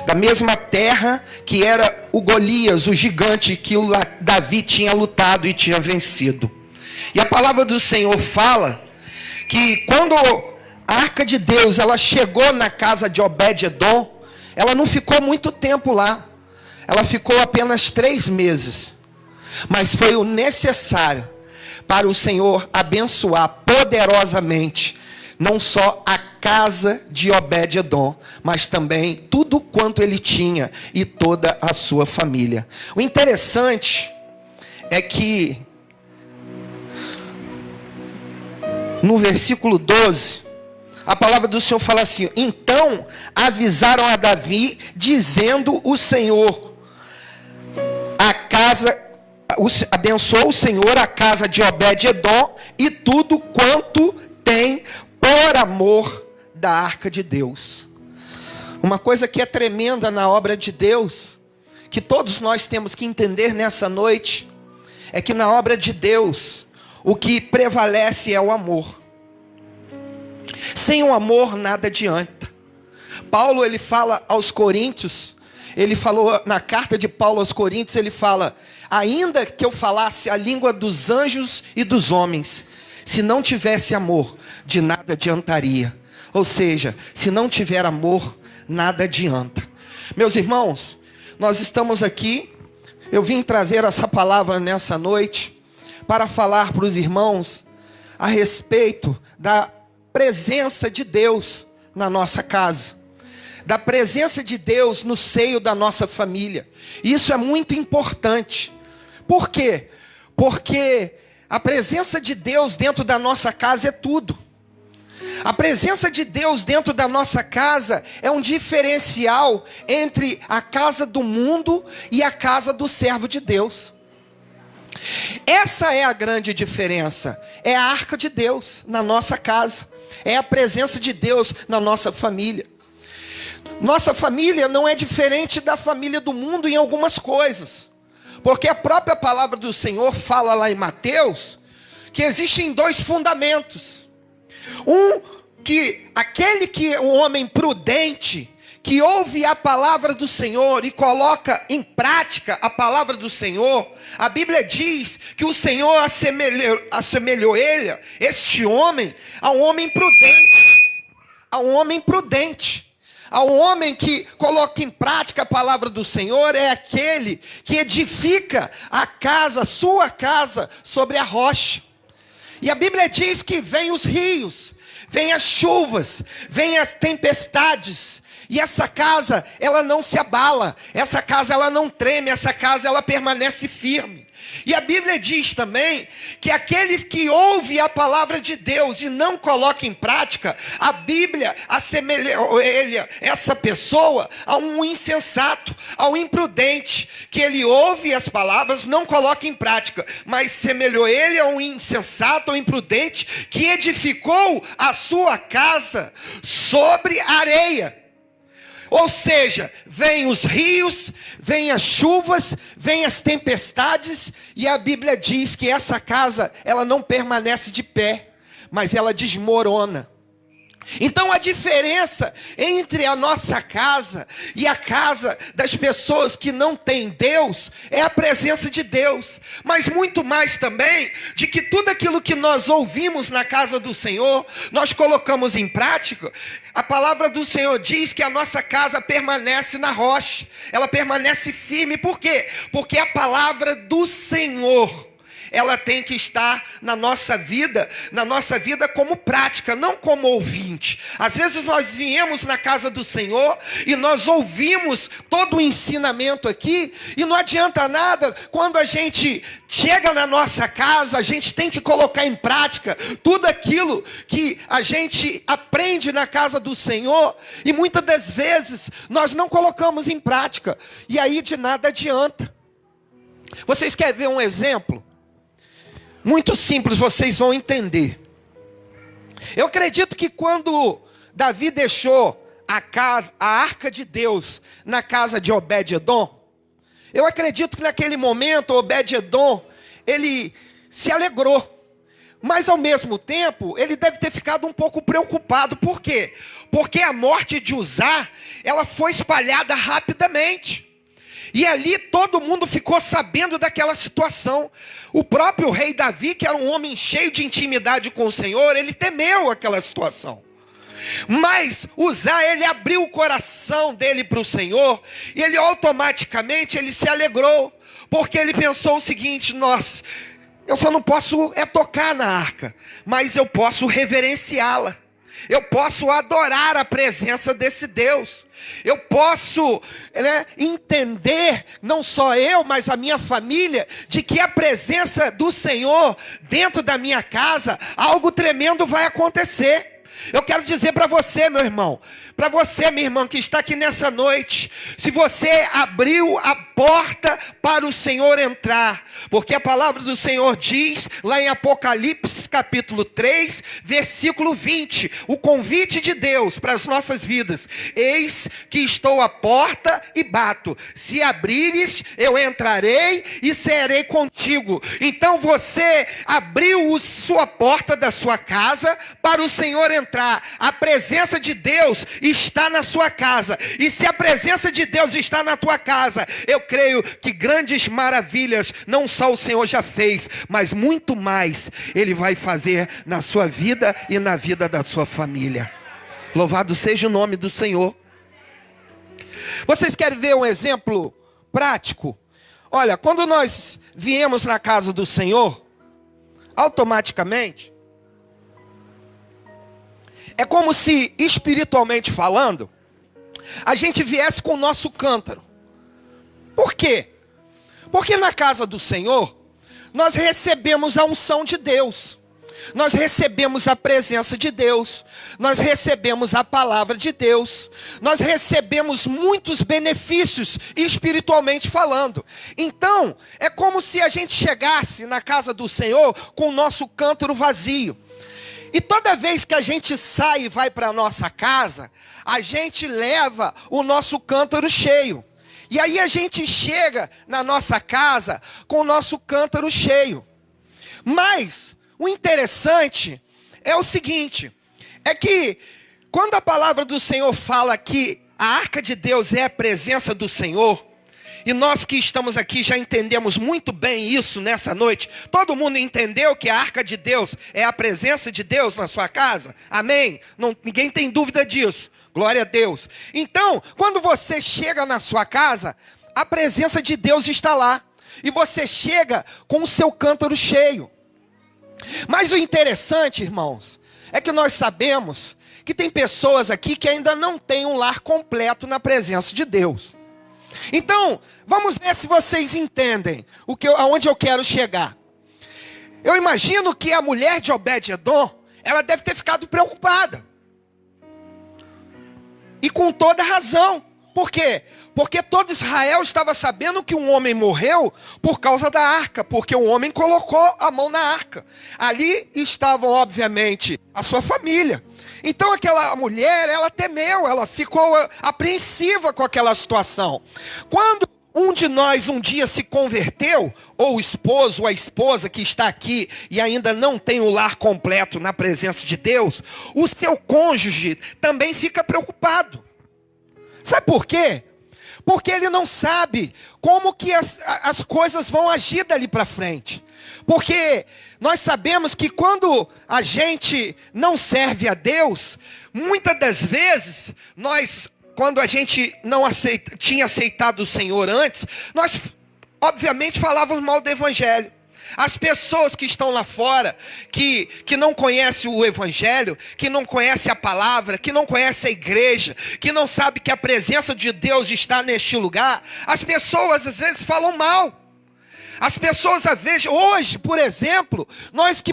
da mesma terra que era o Golias, o gigante que o Davi tinha lutado e tinha vencido. E a palavra do Senhor fala que quando a arca de Deus ela chegou na casa de Obed-edom, ela não ficou muito tempo lá. Ela ficou apenas 3 meses. Mas foi o necessário para o Senhor abençoar poderosamente não só a casa de Obed-edom, mas também tudo quanto ele tinha e toda a sua família. O interessante é que no versículo 12, a palavra do Senhor fala assim: então avisaram a Davi, dizendo o Senhor, abençoou o Senhor a casa de Obed-edom e tudo quanto tem por amor da arca de Deus. Uma coisa que é tremenda na obra de Deus, que todos nós temos que entender nessa noite, é que na obra de Deus, o que prevalece é o amor. Sem o amor nada adianta. Paulo ele fala aos Coríntios, ele falou na carta de Paulo aos Coríntios, ele fala: ainda que eu falasse a língua dos anjos e dos homens, se não tivesse amor, de nada adiantaria. Ou seja, se não tiver amor, nada adianta. Meus irmãos, nós estamos aqui, eu vim trazer essa palavra nessa noite, para falar para os irmãos, a respeito da presença de Deus na nossa casa. Da presença de Deus no seio da nossa família. Isso é muito importante. Por quê? Porque a presença de Deus dentro da nossa casa é tudo. A presença de Deus dentro da nossa casa é um diferencial entre a casa do mundo e a casa do servo de Deus. Essa é a grande diferença. É a arca de Deus na nossa casa. É a presença de Deus na nossa família. Nossa família não é diferente da família do mundo em algumas coisas. Porque a própria palavra do Senhor fala lá em Mateus que existem 2 fundamentos. Aquele que é um homem prudente, que ouve a palavra do Senhor e coloca em prática a palavra do Senhor, a Bíblia diz que o Senhor assemelhou este homem, a um homem prudente. A um homem prudente. A um homem que coloca em prática a palavra do Senhor é aquele que edifica a casa, sua casa, sobre a rocha. E a Bíblia diz que vem os rios, vem as chuvas, vem as tempestades. E essa casa, ela não se abala, essa casa ela não treme, essa casa ela permanece firme. E a Bíblia diz também que aquele que ouve a palavra de Deus e não coloca em prática, a Bíblia assemelhou essa pessoa a um insensato, ao imprudente, que ele ouve as palavras, não coloca em prática, mas semelhou ele a um insensato, ao imprudente, que edificou a sua casa sobre areia. Ou seja, vem os rios, vem as chuvas, vem as tempestades, e a Bíblia diz que essa casa, ela não permanece de pé, mas ela desmorona. Então a diferença entre a nossa casa e a casa das pessoas que não têm Deus é a presença de Deus. Mas muito mais também de que tudo aquilo que nós ouvimos na casa do Senhor, nós colocamos em prática. A palavra do Senhor diz que a nossa casa permanece na rocha, ela permanece firme. Por quê? Porque a palavra do Senhor, ela tem que estar na nossa vida como prática, não como ouvinte. Às vezes nós viemos na casa do Senhor e nós ouvimos todo o ensinamento aqui, e não adianta nada. Quando a gente chega na nossa casa, a gente tem que colocar em prática tudo aquilo que a gente aprende na casa do Senhor, e muitas das vezes nós não colocamos em prática, e aí de nada adianta. Vocês querem ver um exemplo? Muito simples, vocês vão entender. Eu acredito que quando Davi deixou a arca de Deus na casa de Obed-edom, eu acredito que naquele momento Obed-edom, ele se alegrou. Mas ao mesmo tempo, ele deve ter ficado um pouco preocupado. Por quê? Porque a morte de Uzá, ela foi espalhada rapidamente. E ali todo mundo ficou sabendo daquela situação. O próprio rei Davi, que era um homem cheio de intimidade com o Senhor, ele temeu aquela situação. Mas Uzá, ele abriu o coração dele para o Senhor, e ele automaticamente ele se alegrou, porque ele pensou o seguinte: nossa, eu só não posso tocar na arca, mas eu posso reverenciá-la. Eu posso adorar a presença desse Deus. Eu posso entender, não só eu, mas a minha família, de que a presença do Senhor dentro da minha casa, algo tremendo vai acontecer. Eu quero dizer para você, meu irmão, para você, minha irmã, que está aqui nessa noite, se você abriu a porta para o Senhor entrar, porque a palavra do Senhor diz, lá em Apocalipse capítulo 3, versículo 20, o convite de Deus para as nossas vidas: eis que estou à porta e bato, se abrires, eu entrarei e serei contigo. Então você abriu sua porta da sua casa para o Senhor entrar. A presença de Deus está na sua casa, e se a presença de Deus está na tua casa, eu creio que grandes maravilhas não só o Senhor já fez, mas muito mais Ele vai fazer na sua vida e na vida da sua família. Louvado seja o nome do Senhor. Vocês querem ver um exemplo prático? Olha, quando nós viemos na casa do Senhor, automaticamente é como se, espiritualmente falando, a gente viesse com o nosso cântaro. Por quê? Porque na casa do Senhor, nós recebemos a unção de Deus. Nós recebemos a presença de Deus. Nós recebemos a palavra de Deus. Nós recebemos muitos benefícios, espiritualmente falando. Então, é como se a gente chegasse na casa do Senhor com o nosso cântaro vazio. E toda vez que a gente sai e vai para a nossa casa, a gente leva o nosso cântaro cheio. E aí a gente chega na nossa casa com o nosso cântaro cheio. Mas o interessante é o seguinte, é que quando a palavra do Senhor fala que a arca de Deus é a presença do Senhor, e nós que estamos aqui já entendemos muito bem isso nessa noite. Todo mundo entendeu que a arca de Deus é a presença de Deus na sua casa? Amém? Ninguém tem dúvida disso. Glória a Deus. Então, quando você chega na sua casa, a presença de Deus está lá. E você chega com o seu cântaro cheio. Mas o interessante, irmãos, é que nós sabemos que tem pessoas aqui que ainda não têm um lar completo na presença de Deus. Então, vamos ver se vocês entendem aonde eu quero chegar. Eu imagino que a mulher de Obed-edom, ela deve ter ficado preocupada. E com toda razão. Por quê? Porque todo Israel estava sabendo que um homem morreu por causa da arca, porque o homem colocou a mão na arca. Ali estavam, obviamente, a sua família. Então aquela mulher, ela temeu, ela ficou apreensiva com aquela situação. Quando um de nós um dia se converteu, ou o esposo ou a esposa que está aqui e ainda não tem o lar completo na presença de Deus, o seu cônjuge também fica preocupado. Sabe por quê? Porque ele não sabe como que as coisas vão agir dali para frente. Porque nós sabemos que quando a gente não serve a Deus, muitas das vezes, quando a gente não tinha aceitado o Senhor antes, nós obviamente falávamos mal do Evangelho. As pessoas que estão lá fora, que não conhecem o Evangelho, que não conhecem a palavra, que não conhecem a igreja, que não sabem que a presença de Deus está neste lugar, as pessoas às vezes falam mal. As pessoas às vezes, hoje, por exemplo, nós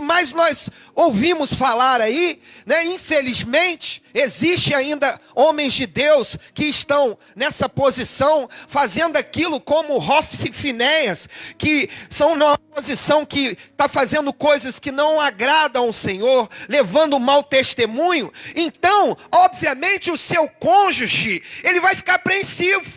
ouvimos falar aí, infelizmente, existe ainda homens de Deus que estão nessa posição, fazendo aquilo como Hofni e Finéias, que são numa posição que está fazendo coisas que não agradam ao Senhor, levando mau testemunho. Então, obviamente, o seu cônjuge, ele vai ficar apreensivo.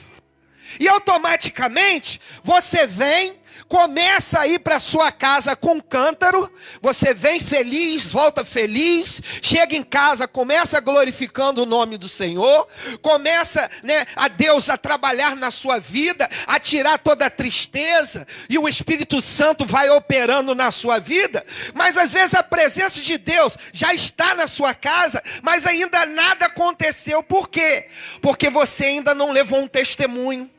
E automaticamente, você vem, começa a ir para sua casa com um cântaro, você vem feliz, volta feliz, chega em casa, começa glorificando o nome do Senhor, começa, a Deus a trabalhar na sua vida, a tirar toda a tristeza, e o Espírito Santo vai operando na sua vida, mas às vezes a presença de Deus já está na sua casa, mas ainda nada aconteceu. Por quê? Porque você ainda não levou um testemunho.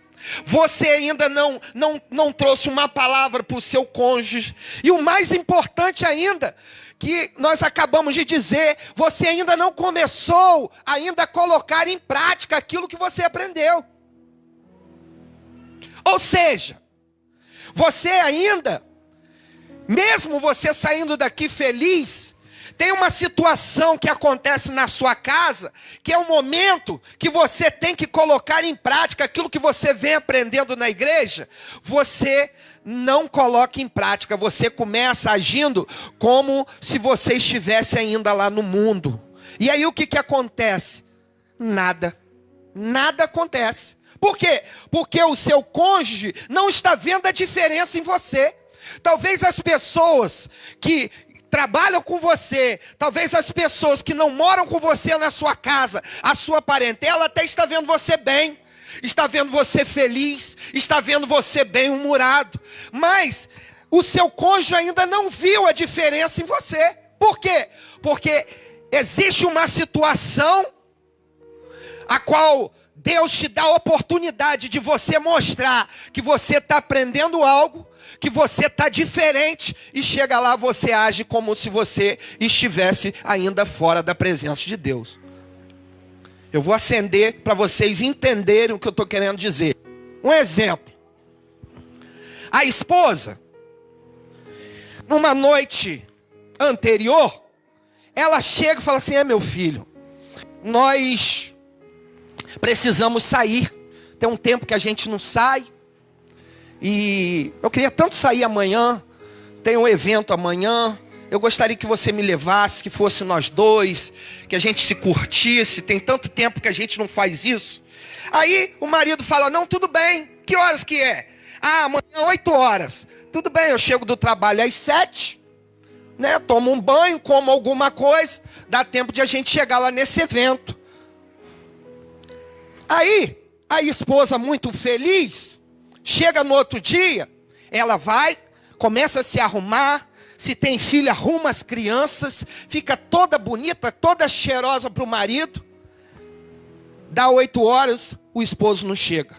Você ainda não trouxe uma palavra para o seu cônjuge. E o mais importante ainda, que nós acabamos de dizer, você ainda não começou ainda a colocar em prática aquilo que você aprendeu. Ou seja, você ainda, mesmo você saindo daqui feliz, tem uma situação que acontece na sua casa, que é um momento que você tem que colocar em prática aquilo que você vem aprendendo na igreja. Você não coloca em prática, você começa agindo como se você estivesse ainda lá no mundo. E aí o que acontece? Nada acontece. Por quê? Porque o seu cônjuge não está vendo a diferença em você. Talvez as pessoas que trabalham com você, talvez as pessoas que não moram com você na sua casa, a sua parentela até está vendo você bem, está vendo você feliz, está vendo você bem-humorado, mas o seu cônjuge ainda não viu a diferença em você. Por quê? Porque existe uma situação a qual Deus te dá a oportunidade de você mostrar que você está aprendendo algo, que você está diferente, e chega lá, você age como se você estivesse ainda fora da presença de Deus. Eu vou acender para vocês entenderem o que eu estou querendo dizer. Um exemplo. A esposa, numa noite anterior, ela chega e fala assim: meu filho, nós precisamos sair. Tem um tempo que a gente não sai. E eu queria tanto sair amanhã. Tem um evento amanhã. Eu gostaria que você me levasse, que fosse nós dois, que a gente se curtisse. Tem tanto tempo que a gente não faz isso. Aí o marido fala: não, tudo bem. Que horas que é? Amanhã 8 horas. Tudo bem, eu chego do trabalho às 7. Tomo um banho, como alguma coisa. Dá tempo de a gente chegar lá nesse evento. Aí, a esposa muito feliz, chega no outro dia, ela vai, começa a se arrumar, se tem filho, arruma as crianças, fica toda bonita, toda cheirosa para o marido. Dá 8 horas, o esposo não chega.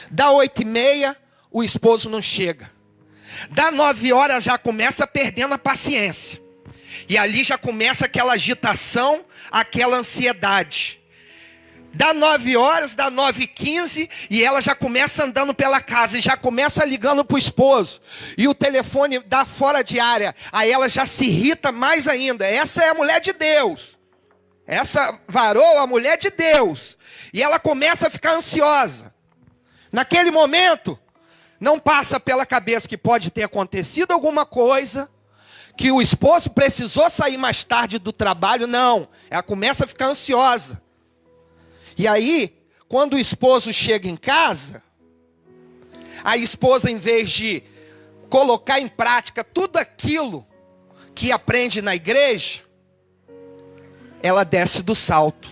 Dá 8h30, o esposo não chega. Dá 9 horas, já começa perdendo a paciência. E ali já começa aquela agitação, aquela ansiedade. Dá 9 horas, dá 9h15, e ela já começa andando pela casa, e já começa ligando para o esposo, e o telefone dá fora de área, aí ela já se irrita mais ainda. Essa é a mulher de Deus, essa varoa, a mulher de Deus, e ela começa a ficar ansiosa. Naquele momento, não passa pela cabeça que pode ter acontecido alguma coisa, que o esposo precisou sair mais tarde do trabalho, não, ela começa a ficar ansiosa. E aí, quando o esposo chega em casa, a esposa, em vez de colocar em prática tudo aquilo que aprende na igreja, ela desce do salto.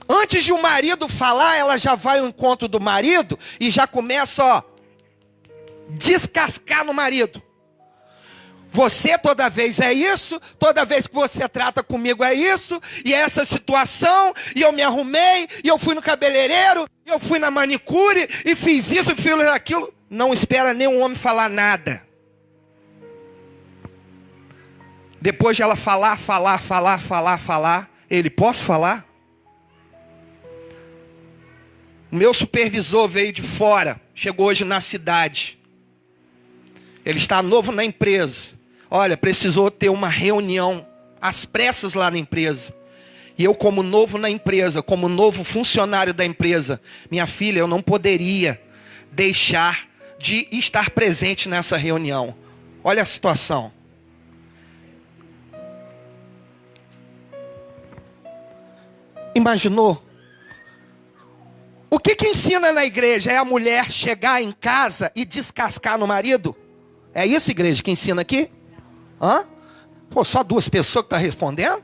Antes de o marido falar, ela já vai ao encontro do marido e já começa, descascar no marido. Você toda vez é isso, toda vez que você trata comigo é isso, e é essa situação, e eu me arrumei, e eu fui no cabeleireiro, e eu fui na manicure, e fiz isso, e fiz aquilo. Não espera nenhum homem falar nada. Depois de ela falar, ele: posso falar? O meu supervisor veio de fora, chegou hoje na cidade. Ele está novo na empresa. Olha, precisou ter uma reunião às pressas lá na empresa. E eu, como novo na empresa, como novo funcionário da empresa, minha filha, eu não poderia deixar de estar presente nessa reunião. Olha a situação. Imaginou? O que que ensina na igreja? É a mulher chegar em casa e descascar no marido? É isso, igreja, que ensina aqui? Hã? Pô, só 2 pessoas que estão respondendo?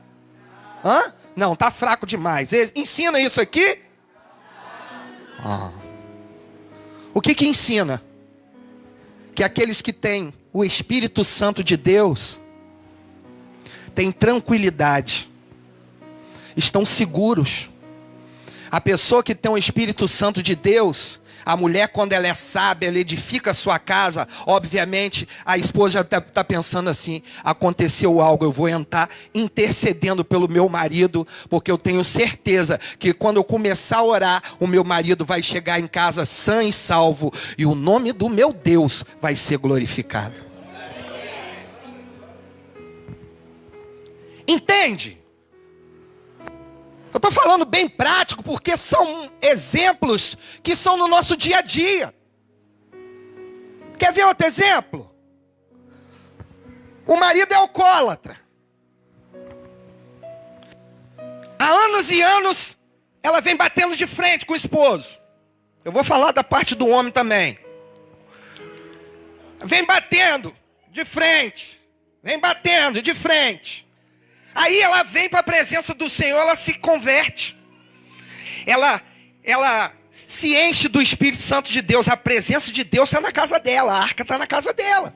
Hã? Não, tá fraco demais. Ensina isso aqui? O que ensina? Que aqueles que têm o Espírito Santo de Deus têm tranquilidade, estão seguros. A pessoa que tem o Espírito Santo de Deus, a mulher, quando ela é sábia, ela edifica a sua casa. Obviamente, a esposa já está pensando assim: aconteceu algo, eu vou entrar intercedendo pelo meu marido, porque eu tenho certeza que quando eu começar a orar, o meu marido vai chegar em casa sã e salvo, e o nome do meu Deus vai ser glorificado. Entende? Eu estou falando bem prático, porque são exemplos que são no nosso dia a dia. Quer ver outro exemplo? O marido é alcoólatra. Há anos e anos, ela vem batendo de frente com o esposo. Eu vou falar da parte do homem também. Vem batendo de frente. Vem batendo de frente. Aí ela vem para a presença do Senhor, ela se converte. Ela se enche do Espírito Santo de Deus. A presença de Deus está na casa dela, a arca está na casa dela.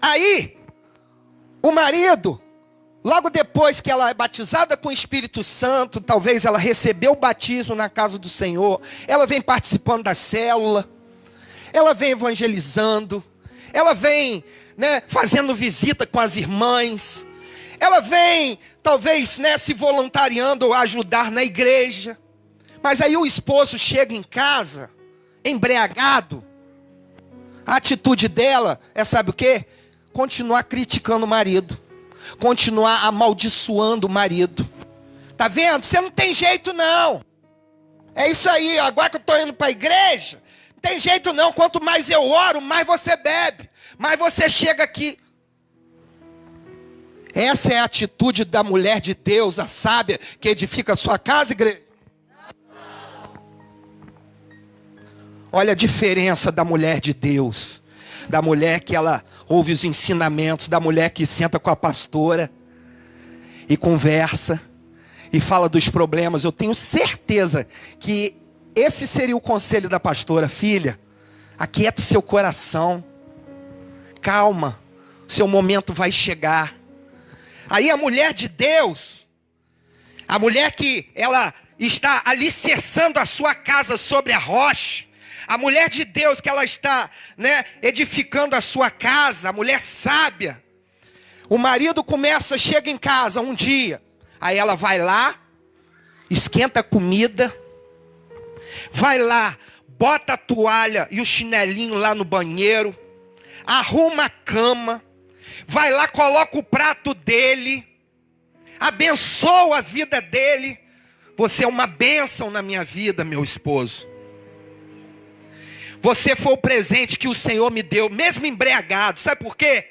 Aí, o marido, logo depois que ela é batizada com o Espírito Santo, talvez ela recebeu o batismo na casa do Senhor, ela vem participando da célula, ela vem evangelizando, ela vem fazendo visita com as irmãs, ela vem, talvez, se voluntariando a ajudar na igreja. Mas aí o esposo chega em casa, embriagado. A atitude dela é, sabe o quê? Continuar criticando o marido, continuar amaldiçoando o marido. Tá vendo? Você não tem jeito não. É isso aí, agora que eu estou indo para a igreja, não tem jeito não. Quanto mais eu oro, mais você bebe. Mas você chega aqui. Essa é a atitude da mulher de Deus, a sábia, que edifica a sua casa, igreja. Olha a diferença da mulher de Deus. Da mulher que ela ouve os ensinamentos, da mulher que senta com a pastora e conversa e fala dos problemas. Eu tenho certeza que esse seria o conselho da pastora: filha, aquieta o seu coração. Calma, seu momento vai chegar. Aí a mulher de Deus, a mulher que ela está alicerçando a sua casa sobre a rocha, a mulher de Deus que ela está edificando a sua casa, a mulher sábia. O marido chega em casa um dia, aí ela vai lá, esquenta a comida, vai lá, bota a toalha e o chinelinho lá no banheiro, arruma a cama, vai lá, coloca o prato dele, abençoa a vida dele. Você é uma bênção na minha vida, meu esposo. Você foi o presente que o Senhor me deu, mesmo embriagado. Sabe por quê?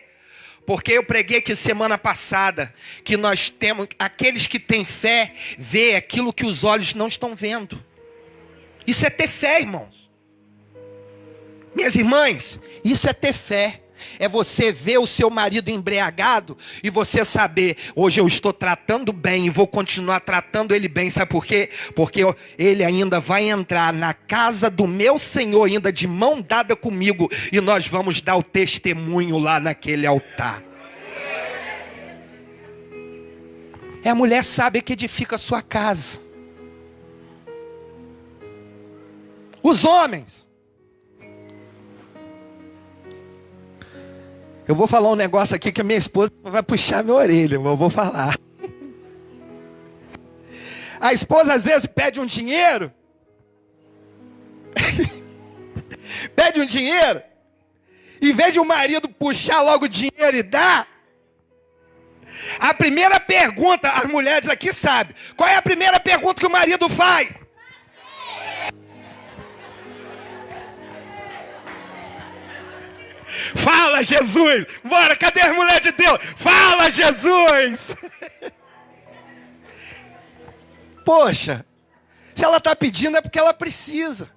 Porque eu preguei aqui semana passada, que nós temos, aqueles que têm fé, vê aquilo que os olhos não estão vendo. Isso é ter fé, irmãos. Minhas irmãs, isso é ter fé. É você ver o seu marido embriagado e você saber: hoje eu estou tratando bem e vou continuar tratando ele bem. Sabe por quê? Porque ele ainda vai entrar na casa do meu Senhor, ainda de mão dada comigo, e nós vamos dar o testemunho lá naquele altar. É a mulher sábia que edifica a sua casa. Os homens, eu vou falar um negócio aqui que a minha esposa vai puxar minha orelha, mas eu vou falar. A esposa às vezes pede um dinheiro. Pede um dinheiro. Em vez de o marido puxar logo o dinheiro e dar, a primeira pergunta, as mulheres aqui sabem. Qual é a primeira pergunta que o marido faz? Fala, Jesus! Bora, cadê as mulheres de Deus? Fala, Jesus! Poxa, Se ela está pedindo é porque ela precisa.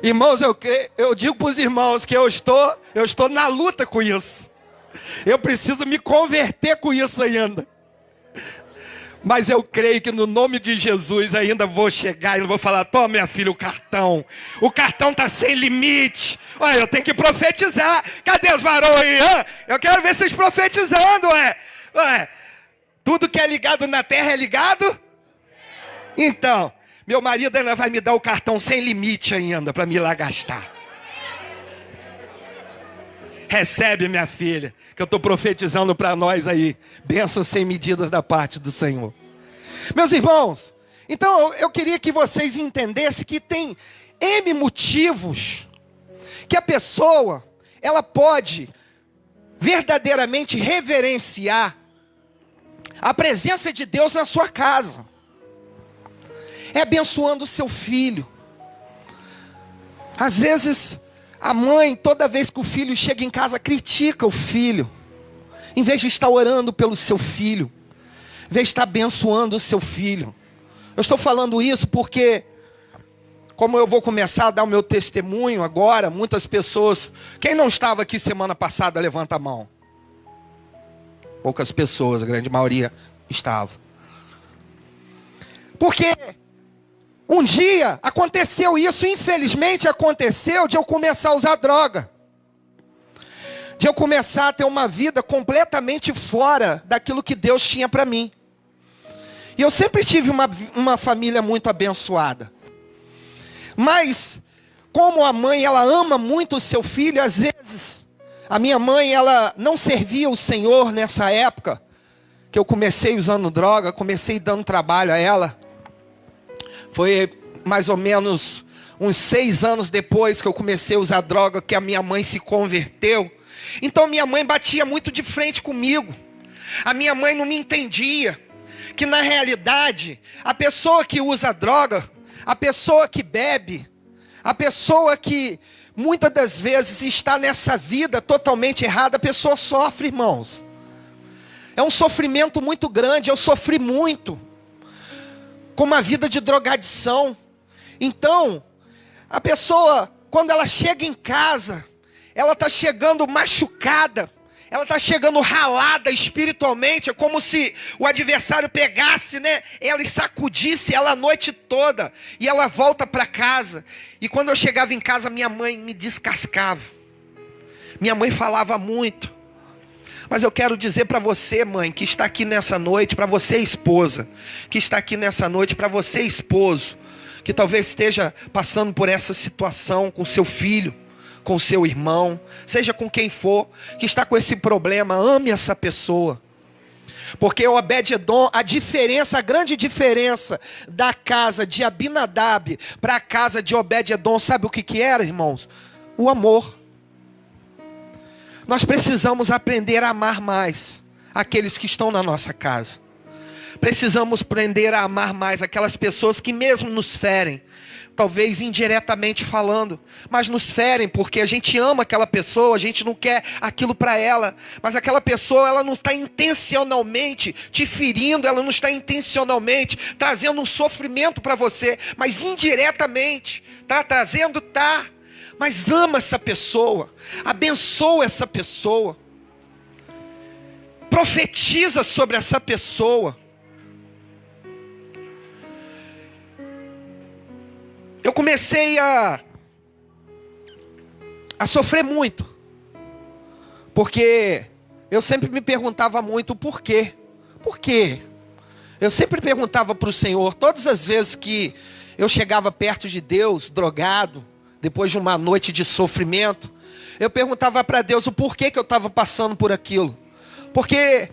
Irmãos, eu digo para os irmãos que eu estou na luta com isso. Eu preciso me converter com isso ainda. Mas eu creio que no nome de Jesus ainda vou chegar e vou falar: toma, minha filha, o cartão. O cartão está sem limite. Olha, eu tenho que profetizar. Cadê os varões aí? Eu quero ver vocês profetizando, ué. Tudo que é ligado na terra é ligado? Então, meu marido ainda vai me dar o cartão sem limite ainda para me ir lá gastar. Recebe, minha filha, que eu estou profetizando para nós aí. Bênçãos sem medidas da parte do Senhor. Meus irmãos, então eu queria que vocês entendessem que tem N motivos que a pessoa, ela pode verdadeiramente reverenciar a presença de Deus na sua casa. É abençoando o seu filho. Às vezes, a mãe, toda vez que o filho chega em casa, critica o filho. Em vez de estar orando pelo seu filho. Em vez de estar abençoando o seu filho. Eu estou falando isso porque, como eu vou começar a dar o meu testemunho agora, muitas pessoas... Quem não estava aqui semana passada, levanta a mão. Poucas pessoas, a grande maioria estava. Porque... um dia aconteceu isso, infelizmente aconteceu de eu começar a usar droga. De eu começar a ter uma vida completamente fora daquilo que Deus tinha para mim. E eu sempre tive uma família muito abençoada. Mas, como a mãe, ela ama muito o seu filho, às vezes, a minha mãe, ela não servia o Senhor nessa época, que eu comecei usando droga, comecei dando trabalho a ela. Foi mais ou menos uns 6 anos depois que eu comecei a usar droga, que a minha mãe se converteu. Então minha mãe batia muito de frente comigo. A minha mãe não me entendia. Que na realidade, a pessoa que usa droga, a pessoa que bebe, a pessoa que muitas das vezes está nessa vida totalmente errada, a pessoa sofre, irmãos. É um sofrimento muito grande, eu sofri muito. Com uma vida de drogadição. Então, a pessoa, quando ela chega em casa, ela está chegando machucada, ela está chegando ralada espiritualmente, é como se o adversário pegasse, ela e sacudisse ela a noite toda, e ela volta para casa, e quando eu chegava em casa, minha mãe me descascava, minha mãe falava muito. Mas eu quero dizer para você, mãe, que está aqui nessa noite, para você, esposa, que está aqui nessa noite, para você, esposo, que talvez esteja passando por essa situação com seu filho, com seu irmão, seja com quem for, que está com esse problema, ame essa pessoa. Porque Obed-edom, a grande diferença da casa de Abinadab para a casa de Obed-edom, sabe o que era, irmãos? O amor. Nós precisamos aprender a amar mais aqueles que estão na nossa casa. Precisamos aprender a amar mais aquelas pessoas que mesmo nos ferem, talvez indiretamente falando, mas nos ferem porque a gente ama aquela pessoa, a gente não quer aquilo para ela, mas aquela pessoa, ela não está intencionalmente te ferindo, ela não está intencionalmente trazendo um sofrimento para você, mas indiretamente está trazendo, mas ama essa pessoa, abençoa essa pessoa, profetiza sobre essa pessoa. Eu comecei a sofrer muito, porque eu sempre me perguntava muito por quê. Por quê? Eu sempre perguntava para o Senhor, todas as vezes que eu chegava perto de Deus, drogado, depois de uma noite de sofrimento, eu perguntava para Deus o porquê que eu estava passando por aquilo. Porque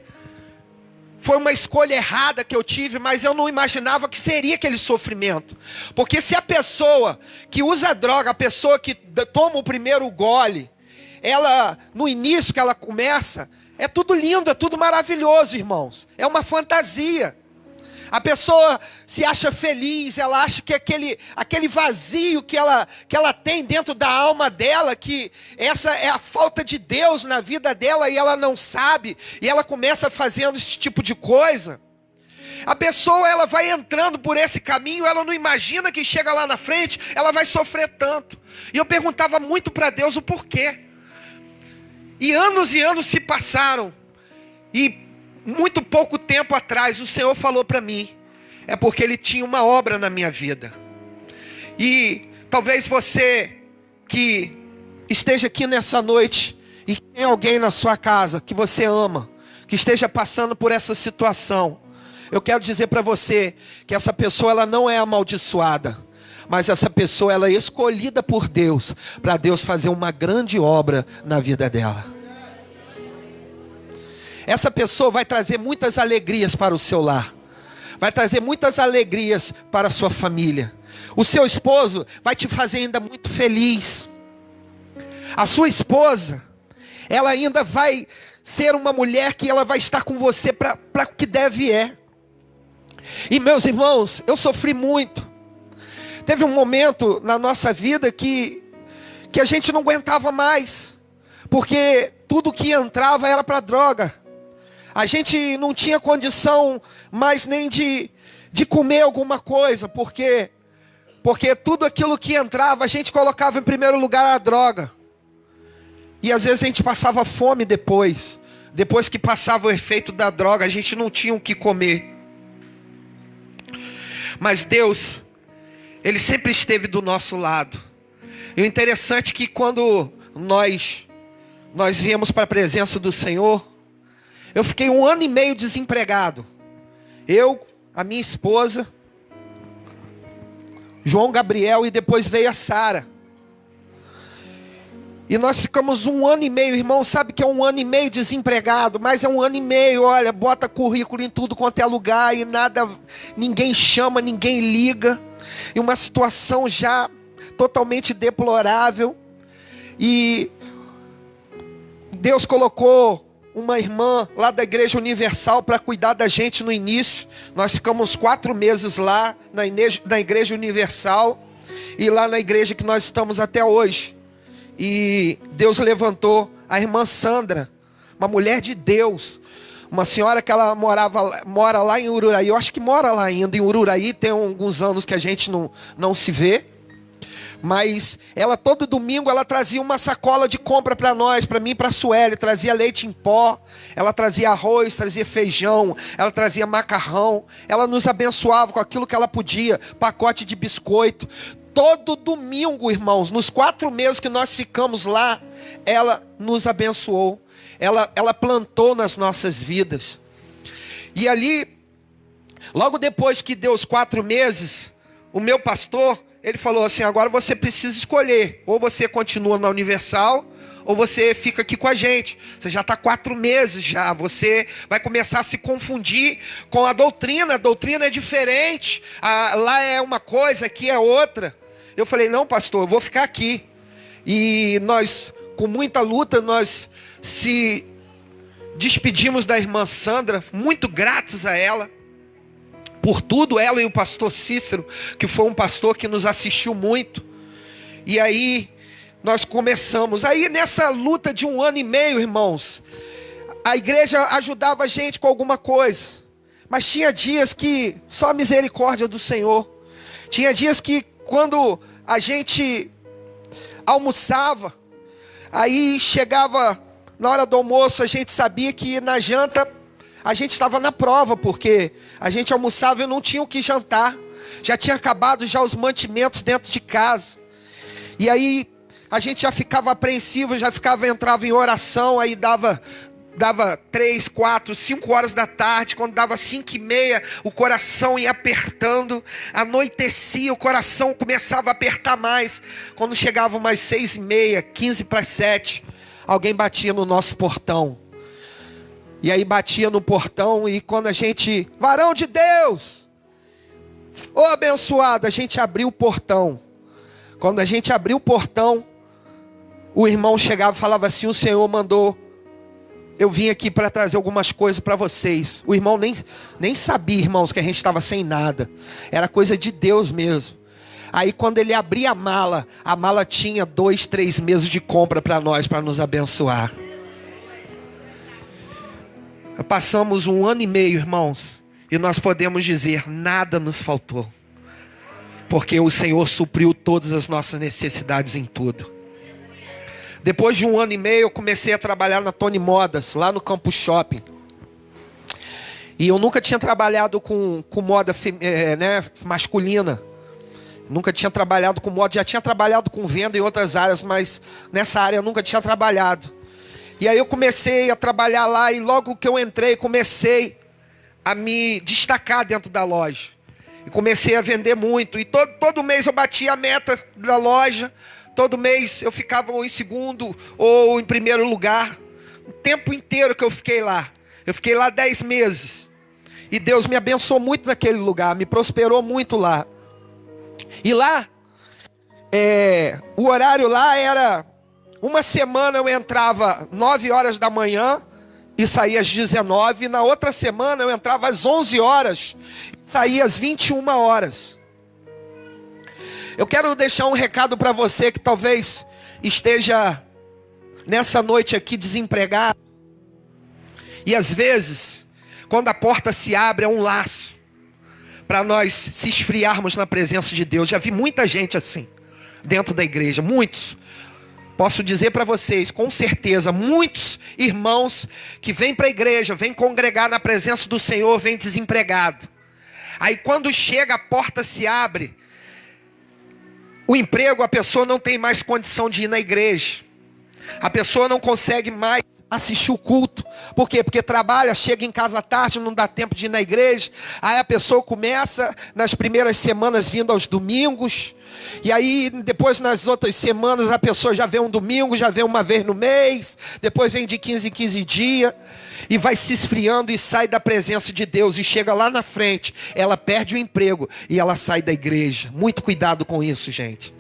foi uma escolha errada que eu tive, mas eu não imaginava que seria aquele sofrimento. Porque se a pessoa que usa droga, a pessoa que toma o primeiro gole, ela, no início que ela começa, é tudo lindo, é tudo maravilhoso, irmãos. É uma fantasia. A pessoa se acha feliz, ela acha que aquele vazio que ela tem dentro da alma dela, que essa é a falta de Deus na vida dela e ela não sabe, e ela começa fazendo esse tipo de coisa. A pessoa, ela vai entrando por esse caminho, ela não imagina que chega lá na frente, ela vai sofrer tanto. E eu perguntava muito para Deus o porquê. E anos se passaram. E muito pouco tempo atrás, o Senhor falou para mim, é porque Ele tinha uma obra na minha vida. E talvez você que esteja aqui nessa noite, e tem alguém na sua casa que você ama, que esteja passando por essa situação, eu quero dizer para você que essa pessoa, ela não é amaldiçoada, mas essa pessoa, ela é escolhida por Deus, para Deus fazer uma grande obra na vida dela. Essa pessoa vai trazer muitas alegrias para o seu lar, vai trazer muitas alegrias para a sua família. O seu esposo vai te fazer ainda muito feliz. A sua esposa, ela ainda vai ser uma mulher que ela vai estar com você para o que deve é. E meus irmãos, eu sofri muito. Teve um momento na nossa vida que a gente não aguentava mais, porque tudo que entrava era para droga. A gente não tinha condição mais nem de comer alguma coisa, porque tudo aquilo que entrava, a gente colocava em primeiro lugar a droga. E às vezes a gente passava fome depois que passava o efeito da droga, a gente não tinha o que comer. Mas Deus, Ele sempre esteve do nosso lado. E o interessante é que quando nós viemos para a presença do Senhor, eu fiquei 1 ano e meio desempregado. Eu, a minha esposa, João Gabriel, e depois veio a Sara. E nós ficamos 1 ano e meio, irmão, sabe que é 1 ano e meio desempregado, mas é 1 ano e meio, olha, bota currículo em tudo quanto é lugar e nada, ninguém chama, ninguém liga. E uma situação já totalmente deplorável. E Deus colocou uma irmã lá da Igreja Universal para cuidar da gente no início. Nós ficamos 4 meses lá na Igreja Universal, e lá na igreja que nós estamos até hoje. E Deus levantou a irmã Sandra, uma mulher de Deus, uma senhora que ela mora lá em Ururaí. Eu acho que mora lá ainda em Ururaí, tem alguns anos que a gente não se vê. Mas ela todo domingo ela trazia uma sacola de compra para nós, para mim e para a Sueli. Trazia leite em pó, ela trazia arroz, trazia feijão, ela trazia macarrão. Ela nos abençoava com aquilo que ela podia, pacote de biscoito. Todo domingo, irmãos, nos 4 meses que nós ficamos lá, ela nos abençoou. Ela plantou nas nossas vidas. E ali, logo depois que deu os 4 meses, o meu pastor, ele falou assim: agora você precisa escolher, ou você continua na Universal, ou você fica aqui com a gente. Você já está 4 meses já, você vai começar a se confundir com a doutrina é diferente, lá é uma coisa, aqui é outra. Eu falei: não, pastor, eu vou ficar aqui. E nós, com muita luta, nós se despedimos da irmã Sandra, muito gratos a ela por tudo, ela e o pastor Cícero, que foi um pastor que nos assistiu muito. E aí nós começamos, aí nessa luta de 1 ano e meio, irmãos, a igreja ajudava a gente com alguma coisa, mas tinha dias que só a misericórdia do Senhor. Tinha dias que quando a gente almoçava, aí chegava na hora do almoço, a gente sabia que na janta a gente estava na prova, porque a gente almoçava e não tinha o que jantar. Já tinha acabado já os mantimentos dentro de casa. E aí a gente já ficava apreensivo, entrava em oração, aí dava 3, 4, 5 horas da tarde. Quando dava 5:30, o coração ia apertando, anoitecia, o coração começava a apertar mais. Quando chegava umas 6:30, 15 para 7, alguém batia no nosso portão. E aí batia no portão, e quando a gente, varão de Deus, ô abençoado, a gente abriu o portão. Quando a gente abriu o portão, o irmão chegava e falava assim: o Senhor mandou eu vim aqui para trazer algumas coisas para vocês. O irmão nem sabia, irmãos, que a gente estava sem nada. Era coisa de Deus mesmo. Aí quando ele abria a mala tinha 2, 3 meses de compra para nós, para nos abençoar. Passamos 1 ano e meio, irmãos. E nós podemos dizer, nada nos faltou. Porque o Senhor supriu todas as nossas necessidades em tudo. Depois de 1 ano e meio, eu comecei a trabalhar na Tony Modas, lá no Campus Shopping. E eu nunca tinha trabalhado com moda masculina. Nunca tinha trabalhado com moda. Já tinha trabalhado com venda em outras áreas, mas nessa área eu nunca tinha trabalhado. E aí eu comecei a trabalhar lá, e logo que eu entrei, comecei a me destacar dentro da loja. E comecei a vender muito. E todo mês eu batia a meta da loja. Todo mês eu ficava ou em segundo ou em primeiro lugar. O tempo inteiro que eu fiquei lá. Eu fiquei lá 10 meses. E Deus me abençoou muito naquele lugar. Me prosperou muito lá. E lá, o horário lá era... Uma semana eu entrava 9 horas da manhã e saía às 19. Na outra semana eu entrava às 11 horas e saía às 21 horas. Eu quero deixar um recado para você que talvez esteja nessa noite aqui desempregado. E às vezes, quando a porta se abre, é um laço para nós se esfriarmos na presença de Deus. Já vi muita gente assim, dentro da igreja, muitos. Posso dizer para vocês, com certeza, muitos irmãos que vêm para a igreja, vêm congregar na presença do Senhor, vêm desempregado. Aí quando chega, a porta se abre. O emprego, a pessoa não tem mais condição de ir na igreja. A pessoa não consegue mais assistir o culto. Por quê? Porque trabalha, chega em casa à tarde, não dá tempo de ir na igreja. Aí a pessoa começa nas primeiras semanas vindo aos domingos. E aí depois nas outras semanas a pessoa já vem um domingo, já vem uma vez no mês. Depois vem de 15 em 15 dias. E vai se esfriando e sai da presença de Deus. E chega lá na frente, ela perde o emprego e ela sai da igreja. Muito cuidado com isso, gente.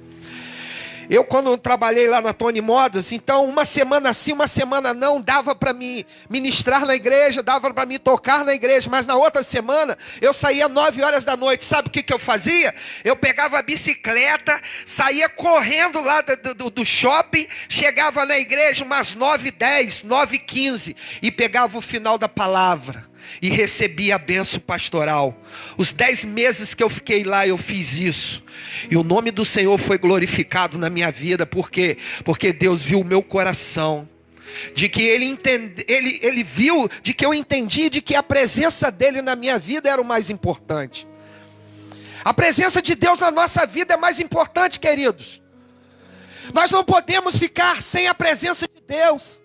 Eu quando trabalhei lá na Tony Modas, então uma semana sim, uma semana não, dava para me ministrar na igreja, dava para me tocar na igreja, mas na outra semana eu saía 9 horas da noite. Sabe o que eu fazia? Eu pegava a bicicleta, saía correndo lá do shopping, chegava na igreja umas 9h10, 9h15 e pegava o final da palavra. E recebi a bênção pastoral. Os 10 meses que eu fiquei lá, eu fiz isso. E o nome do Senhor foi glorificado na minha vida. Por quê? Porque Deus viu o meu coração. De que Ele viu, de que eu entendi, de que a presença dEle na minha vida era o mais importante. A presença de Deus na nossa vida é mais importante, queridos. Nós não podemos ficar sem a presença de Deus.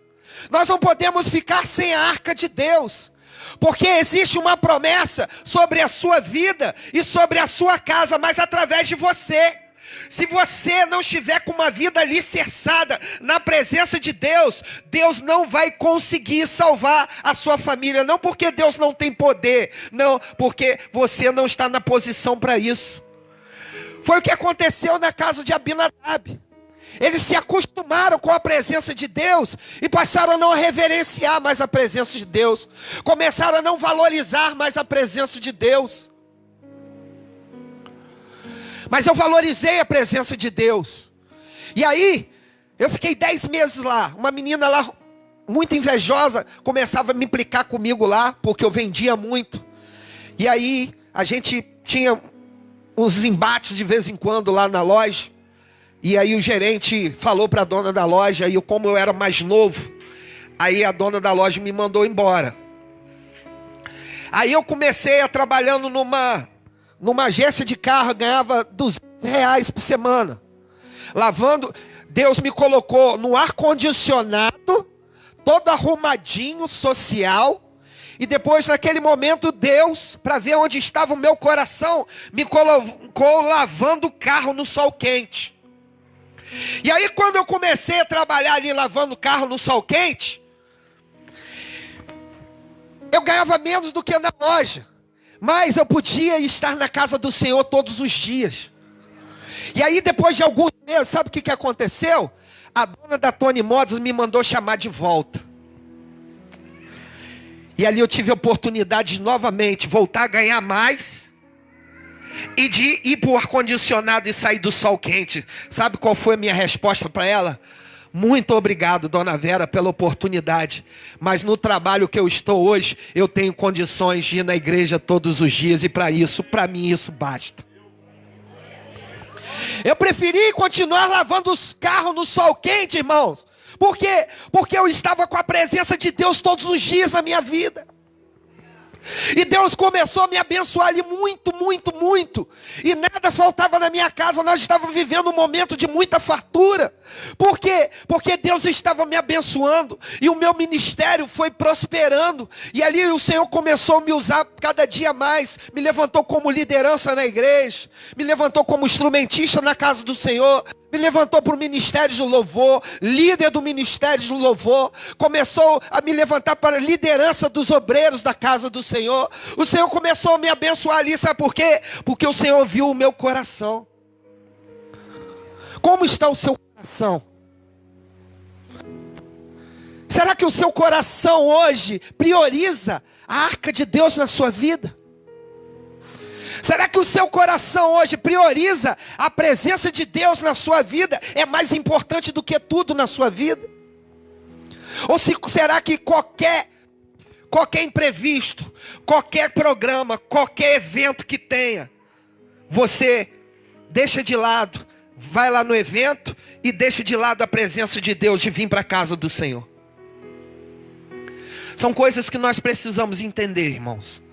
Nós não podemos ficar sem a arca de Deus. Porque existe uma promessa sobre a sua vida e sobre a sua casa, mas através de você. Se você não estiver com uma vida alicerçada na presença de Deus, Deus não vai conseguir salvar a sua família. Não porque Deus não tem poder, não, porque você não está na posição para isso. Foi o que aconteceu na casa de Abinadab. Eles se acostumaram com a presença de Deus e passaram a não reverenciar mais a presença de Deus. Começaram a não valorizar mais a presença de Deus. Mas eu valorizei a presença de Deus. E aí, eu fiquei 10 meses lá. Uma menina lá, muito invejosa, começava a me implicar comigo lá, porque eu vendia muito. E aí, a gente tinha uns embates de vez em quando lá na loja. E aí o gerente falou para a dona da loja, e como eu era mais novo, aí a dona da loja me mandou embora. Aí eu comecei a trabalhando numa agência de carro, ganhava R$200 por semana. Lavando, Deus me colocou no ar-condicionado, todo arrumadinho, social. E depois naquele momento Deus, para ver onde estava o meu coração, me colocou lavando o carro no sol quente. E aí quando eu comecei a trabalhar ali lavando o carro no sol quente, eu ganhava menos do que na loja, mas eu podia estar na casa do Senhor todos os dias. E aí depois de alguns meses, sabe o que aconteceu? A dona da Tony Modas me mandou chamar de volta. E ali eu tive a oportunidade de novamente voltar a ganhar mais e de ir para o ar-condicionado e sair do sol quente. Sabe qual foi a minha resposta para ela? Muito obrigado, dona Vera, pela oportunidade. Mas no trabalho que eu estou hoje, eu tenho condições de ir na igreja todos os dias. E para mim, isso basta. Eu preferi continuar lavando os carros no sol quente, irmãos. Por quê? Porque eu estava com a presença de Deus todos os dias na minha vida. E Deus começou a me abençoar ali muito, muito, muito. E nada faltava na minha casa. Nós estávamos vivendo um momento de muita fartura. Por quê? Porque Deus estava me abençoando. E o meu ministério foi prosperando. E ali o Senhor começou a me usar cada dia mais. Me levantou como liderança na igreja. Me levantou como instrumentista na casa do Senhor. Me levantou para o ministério do louvor, líder do ministério do louvor. Começou a me levantar para a liderança dos obreiros da casa do Senhor. O Senhor começou a me abençoar ali, sabe por quê? Porque o Senhor viu o meu coração. Como está o seu coração? Será que o seu coração hoje prioriza a arca de Deus na sua vida? Será que o seu coração hoje prioriza a presença de Deus na sua vida? É mais importante do que tudo na sua vida? Ou será que qualquer imprevisto, qualquer programa, qualquer evento que tenha, você deixa de lado, vai lá no evento e deixa de lado a presença de Deus de vir para a casa do Senhor? São coisas que nós precisamos entender, irmãos.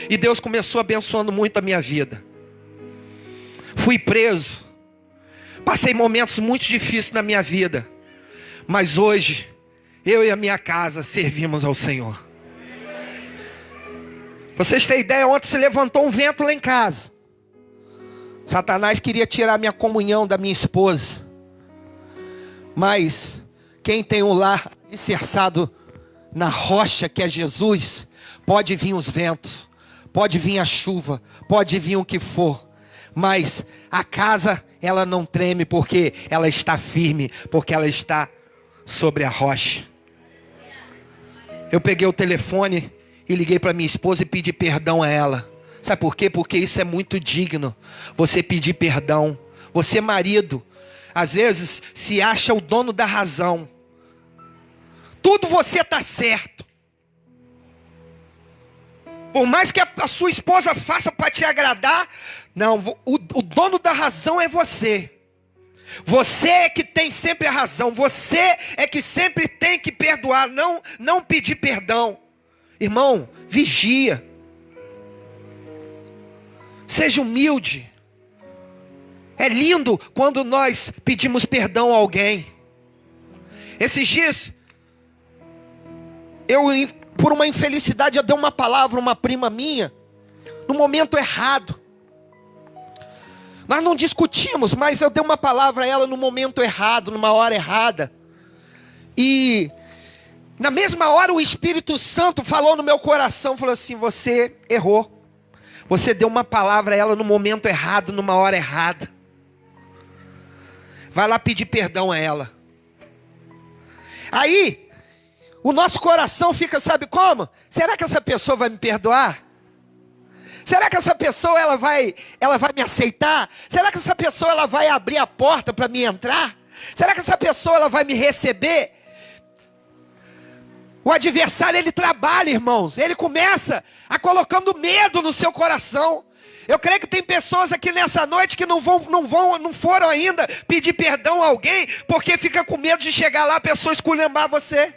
E Deus começou abençoando muito a minha vida. Fui preso. Passei momentos muito difíceis na minha vida. Mas hoje, eu e a minha casa servimos ao Senhor. Vocês têm ideia, ontem se levantou um vento lá em casa. Satanás queria tirar minha comunhão da minha esposa. Mas quem tem um lar alicerçado na rocha que é Jesus, pode vir os ventos. Pode vir a chuva, pode vir o que for, mas a casa, ela não treme, porque ela está firme, porque ela está sobre a rocha. Eu peguei o telefone e liguei para minha esposa e pedi perdão a ela. Sabe por quê? Porque isso é muito digno, você pedir perdão. Você, marido, às vezes se acha o dono da razão. Tudo você está certo. Por mais que a sua esposa faça para te agradar, não, o dono da razão é você. Você é que tem sempre a razão. Você é que sempre tem que perdoar, não pedir perdão. Irmão, vigia. Seja humilde. É lindo quando nós pedimos perdão a alguém. Esses dias, por uma infelicidade, eu dei uma palavra a uma prima minha, no momento errado. Nós não discutimos, mas eu dei uma palavra a ela no momento errado, numa hora errada. E na mesma hora o Espírito Santo falou no meu coração, falou assim: você errou. Você deu uma palavra a ela no momento errado, numa hora errada. Vai lá pedir perdão a ela. Aí o nosso coração fica, sabe como? Será que essa pessoa vai me perdoar? Será que essa pessoa ela vai me aceitar? Será que essa pessoa ela vai abrir a porta para mim entrar? Será que essa pessoa ela vai me receber? O adversário, ele trabalha, irmãos. Ele começa a colocando medo no seu coração. Eu creio que tem pessoas aqui nessa noite que não foram ainda pedir perdão a alguém, porque fica com medo de chegar lá a pessoa esculhambar você,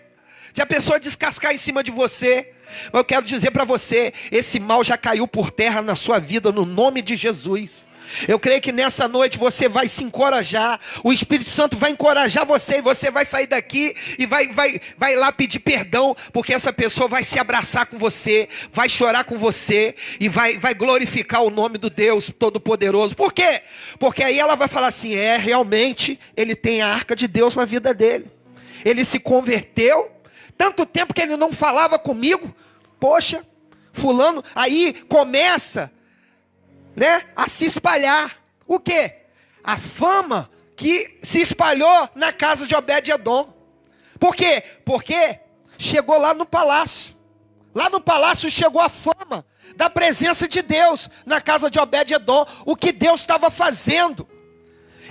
de a pessoa descascar em cima de você. Eu quero dizer para você, esse mal já caiu por terra na sua vida, no nome de Jesus. Eu creio que nessa noite você vai se encorajar, o Espírito Santo vai encorajar você, e você vai sair daqui e vai lá pedir perdão, porque essa pessoa vai se abraçar com você, vai chorar com você, e vai glorificar o nome do Deus Todo-Poderoso. Por quê? Porque aí ela vai falar assim: realmente, ele tem a arca de Deus na vida dele, ele se converteu, tanto tempo que ele não falava comigo, poxa, fulano, aí começa a se espalhar. O quê? A fama que se espalhou na casa de Obed-Edom. Por quê? Porque chegou lá no palácio. Lá no palácio chegou a fama da presença de Deus na casa de Obed-Edom. O que Deus estava fazendo.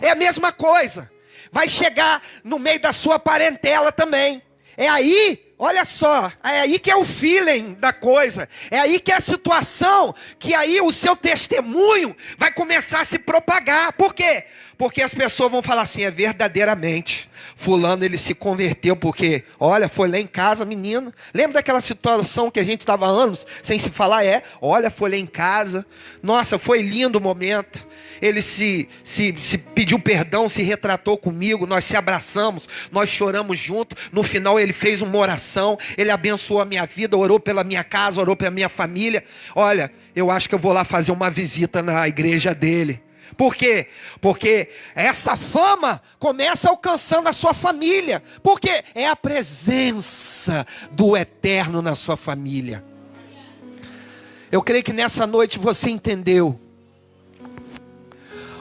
É a mesma coisa. vai chegar no meio da sua parentela também. É aí, olha só, é aí que é o feeling da coisa. É aí que é a situação, que aí o seu testemunho vai começar a se propagar. Por quê? Porque as pessoas vão falar assim, é verdadeiramente, fulano ele se converteu porque, olha, foi lá em casa, menino. Lembra daquela situação que a gente estava anos sem se falar? Olha, foi lá em casa. Nossa, foi lindo o momento. Ele se pediu perdão, se retratou comigo, nós se abraçamos, nós choramos junto. No final ele fez uma oração, ele abençoou a minha vida, orou pela minha casa, orou pela minha família. Olha, eu acho que eu vou lá fazer uma visita na igreja dele. Por quê? Porque essa fama começa alcançando a sua família. Porque é a presença do Eterno na sua família. Eu creio que nessa noite você entendeu.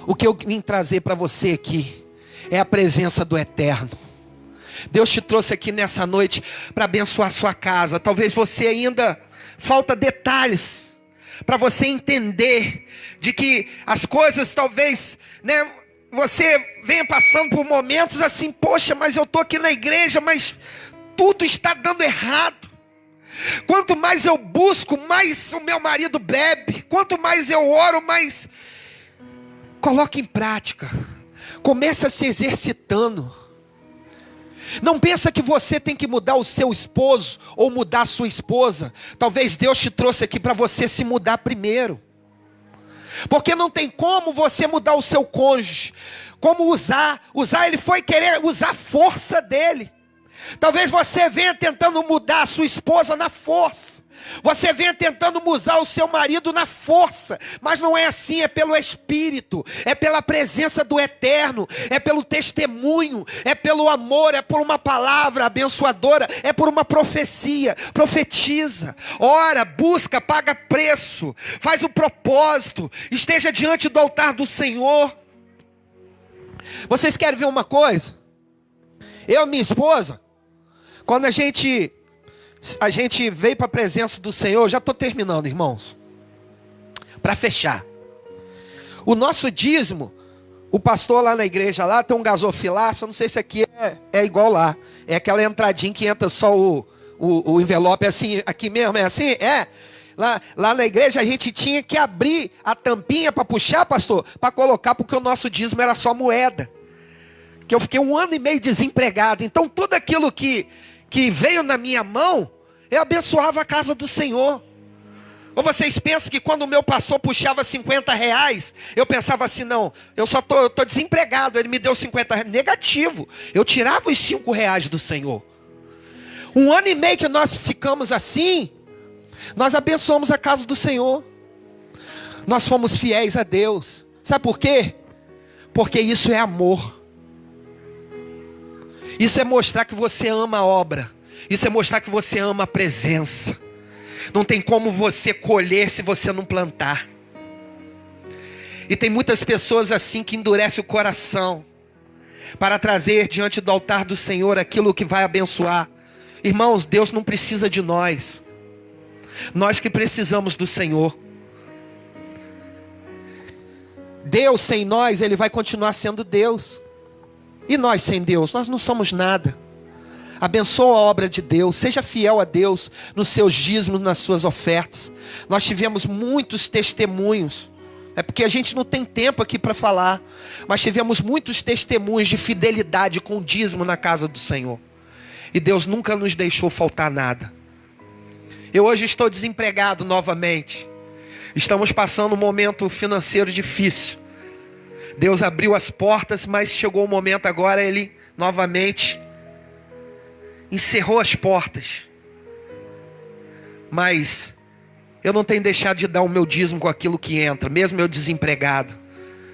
O que eu vim trazer para você aqui é a presença do Eterno. Deus te trouxe aqui nessa noite para abençoar a sua casa. Talvez você ainda falta detalhes para você entender de que as coisas talvez, né, você venha passando por momentos assim, poxa, mas eu estou aqui na igreja, mas tudo está dando errado. Quanto mais eu busco, mais o meu marido bebe. Quanto mais eu oro, mais... Coloque em prática. Comece a se exercitando. Não pensa que você tem que mudar o seu esposo ou mudar a sua esposa. Talvez Deus te trouxe aqui para você se mudar primeiro. Porque não tem como você mudar o seu cônjuge. Como usar, ele foi querer usar a força dele. Talvez você venha tentando mudar a sua esposa na força. Você venha tentando mudar o seu marido na força, mas não é assim, é pelo Espírito, é pela presença do Eterno, é pelo testemunho, é pelo amor, é por uma palavra abençoadora, é por uma profecia. Profetiza, ora, busca, paga preço, faz o propósito, esteja diante do altar do Senhor. Vocês querem ver uma coisa? Eu e minha esposa, quando a gente veio para a presença do Senhor, já estou terminando, irmãos, para fechar. O nosso dízimo, o pastor lá na igreja lá tem um gasofilaço, eu não sei se aqui é igual lá, é aquela entradinha que entra só o envelope assim, aqui mesmo é assim, lá na igreja a gente tinha que abrir a tampinha para puxar, pastor, para colocar, porque o nosso dízimo era só moeda, que eu fiquei 1 ano e meio desempregado, então tudo aquilo que veio na minha mão, eu abençoava a casa do Senhor. Ou vocês pensam que quando o meu pastor puxava R$50, eu pensava assim, não, eu só tô desempregado, ele me deu R$50. Negativo, eu tirava os R$5 do Senhor. 1 ano e meio que nós ficamos assim, nós abençoamos a casa do Senhor. Nós fomos fiéis a Deus. Sabe por quê? Porque isso é amor. Isso é mostrar que você ama a obra. Isso é mostrar que você ama a presença. Não tem como você colher se você não plantar. E tem muitas pessoas assim que endurecem o coração para trazer diante do altar do Senhor aquilo que vai abençoar. Irmãos, Deus não precisa de nós. Nós que precisamos do Senhor. Deus sem nós, Ele vai continuar sendo Deus. E nós sem Deus, nós não somos nada. Abençoa a obra de Deus, seja fiel a Deus nos seus dízimos, nas suas ofertas. Nós tivemos muitos testemunhos, é porque a gente não tem tempo aqui para falar, mas tivemos muitos testemunhos de fidelidade com o dízimo na casa do Senhor. E Deus nunca nos deixou faltar nada. Eu hoje estou desempregado novamente. Estamos passando um momento financeiro difícil. Deus abriu as portas, mas chegou o momento agora, Ele novamente encerrou as portas. Mas eu não tenho deixado de dar o meu dízimo com aquilo que entra, mesmo eu desempregado.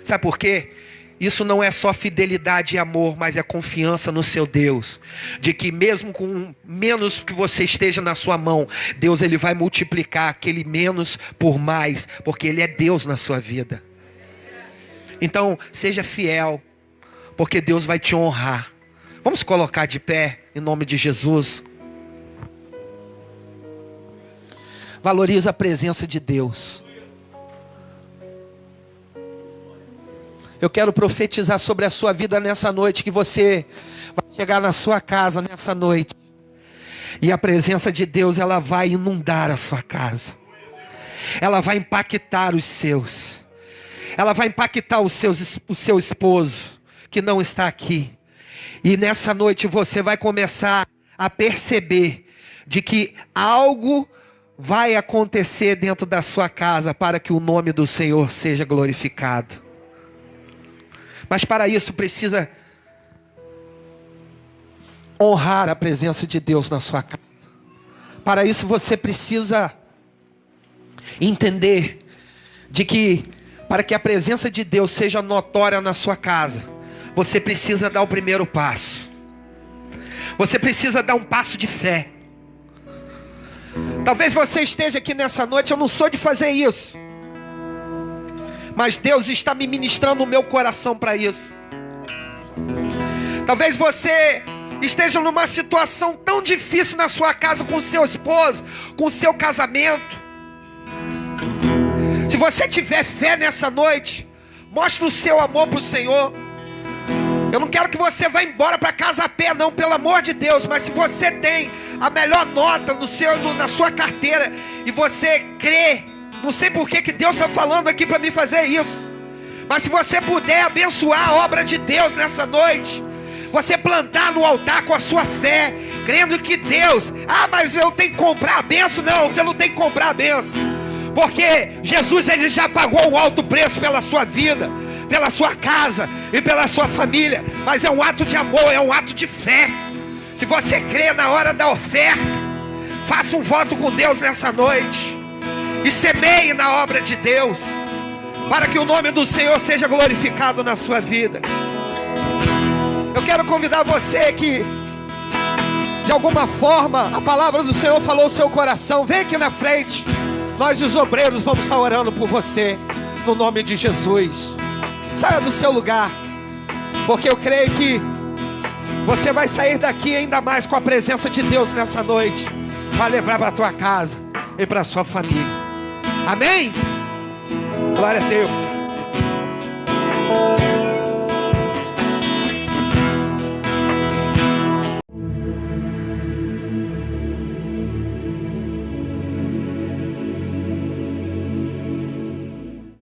Sabe por quê? Isso não é só fidelidade e amor, mas é confiança no seu Deus. De que mesmo com menos que você esteja na sua mão, Deus Ele vai multiplicar aquele menos por mais, porque Ele é Deus na sua vida. Então, seja fiel, porque Deus vai te honrar. Vamos colocar de pé, em nome de Jesus. Valoriza a presença de Deus. Eu quero profetizar sobre a sua vida nessa noite, que você vai chegar na sua casa nessa noite, e a presença de Deus, ela vai inundar a sua casa. Ela vai impactar os seus. Ela vai impactar o seu esposo, que não está aqui. E nessa noite você vai começar a perceber de que algo vai acontecer dentro da sua casa para que o nome do Senhor seja glorificado. Mas para isso precisa honrar a presença de Deus na sua casa. Para isso você precisa entender de que para que a presença de Deus seja notória na sua casa, você precisa dar o primeiro passo. Você precisa dar um passo de fé. Talvez você esteja aqui nessa noite, eu não sou de fazer isso, mas Deus está me ministrando o meu coração para isso. Talvez você esteja numa situação tão difícil na sua casa, com o seu esposo, com o seu casamento. Se você tiver fé nessa noite, mostre o seu amor para o Senhor. Eu não quero que você vá embora para casa a pé, não, pelo amor de Deus. Mas se você tem a melhor nota na sua carteira, e você crê, não sei por que Deus está falando aqui para mim fazer isso, mas se você puder abençoar a obra de Deus nessa noite, você plantar no altar com a sua fé, crendo que Deus, mas eu tenho que comprar a benção. Não, você não tem que comprar a benção, porque Jesus, ele já pagou um alto preço pela sua vida, pela sua casa e pela sua família. Mas é um ato de amor, é um ato de fé. Se você crê, na hora da oferta, faça um voto com Deus nessa noite e semeie na obra de Deus, para que o nome do Senhor seja glorificado na sua vida. Eu quero convidar você que, de alguma forma, a palavra do Senhor falou o seu coração. Vem aqui na frente. Nós, os obreiros, vamos estar orando por você, no nome de Jesus. Saia do seu lugar, porque eu creio que você vai sair daqui ainda mais com a presença de Deus nessa noite. Vai levar para a tua casa e para a sua família. Amém? Glória a Deus.